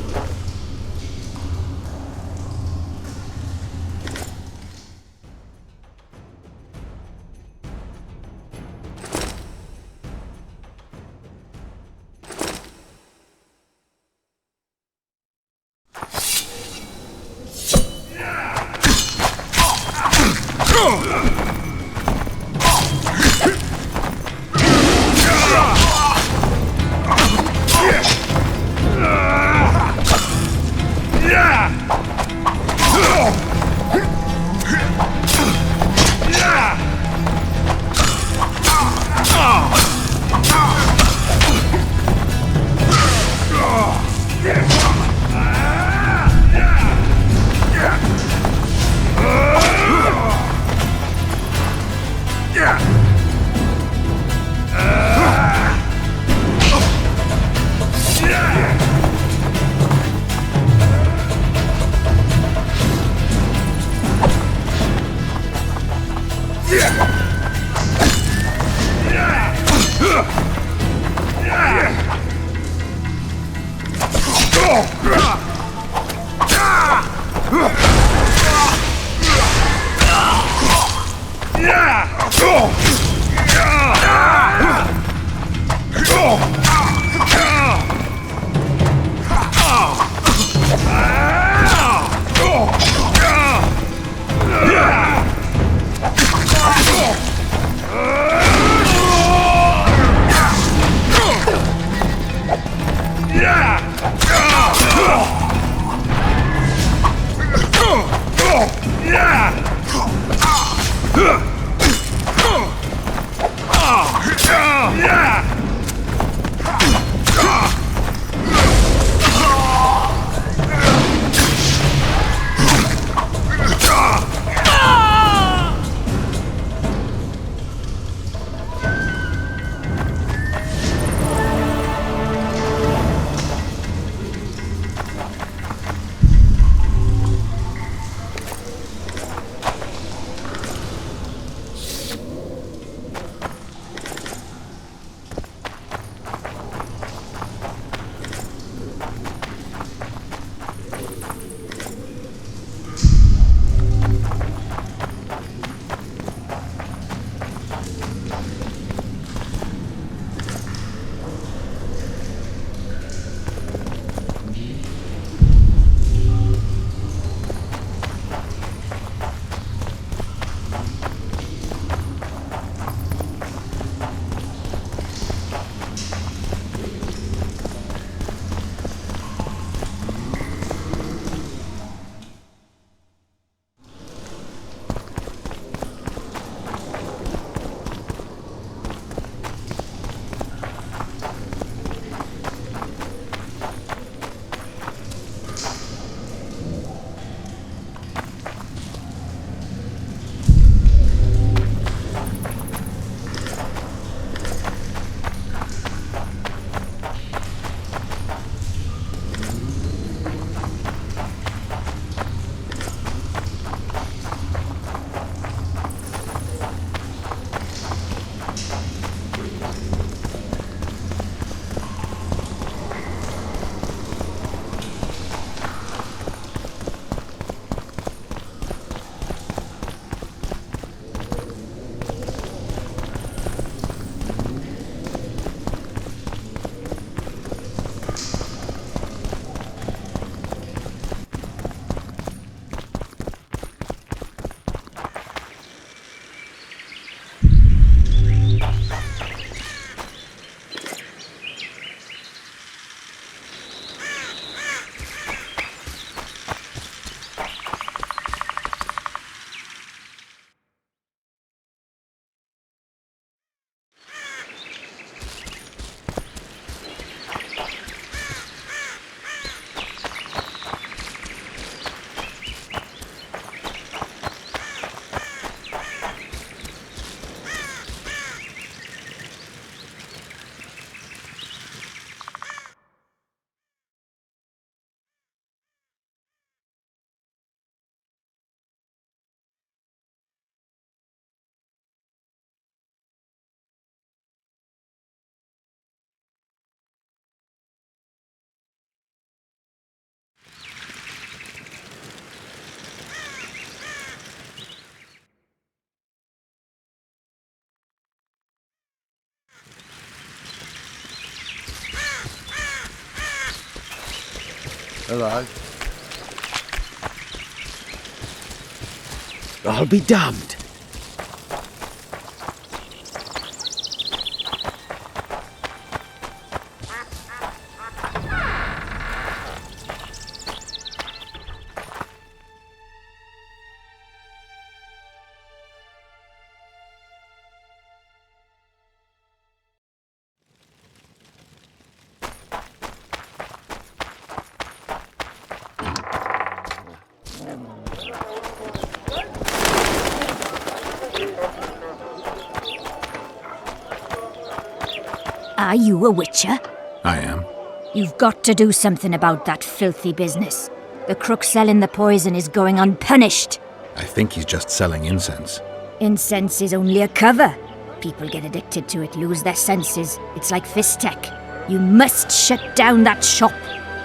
Hello. I'll be damned. Are you a witcher? I am. You've got to do something about that filthy business. The crook selling the poison is going unpunished. I think he's just selling incense. Incense is only a cover. People get addicted to it, lose their senses. It's like Fistech. You must shut down that shop.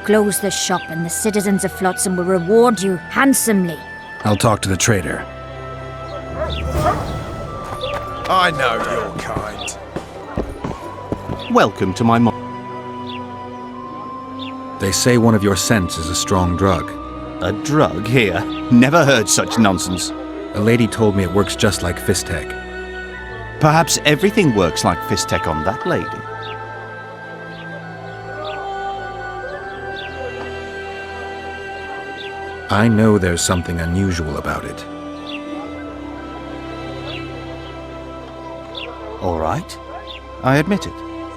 Close the shop and the citizens of Flotsam will reward you handsomely. I'll talk to the trader. I know your kind. Welcome to my They say one of your scents is a strong drug. A drug here? Never heard such nonsense. A lady told me it works just like Fistech. Perhaps everything works like Fistech on that lady. I know there's something unusual about it. All right. I admit it.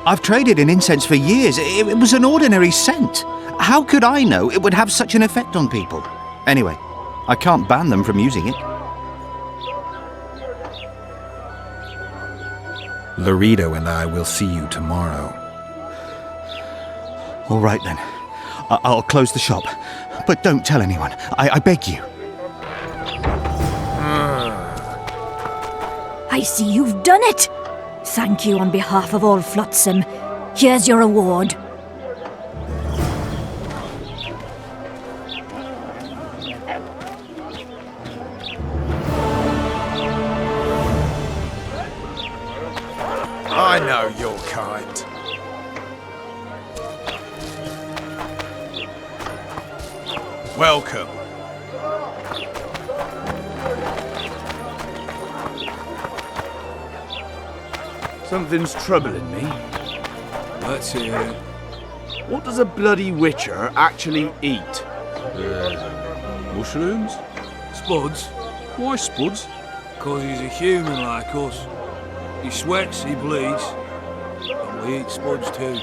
I've traded in incense for years. It was an ordinary scent. How could I know it would have such an effect on people? Anyway, I can't ban them from using it. Laredo and I will see you tomorrow. All right then. I'll close the shop. But don't tell anyone. I beg you. I see you've done it. Thank you on behalf of all Flotsam. Here's your reward. I know your kind. Welcome. Something's troubling me. Let's hear it. What does a bloody witcher actually eat? Mushrooms? Spuds. Why spuds? 'Cause he's a human like us. He sweats, he bleeds. And we eat spuds too.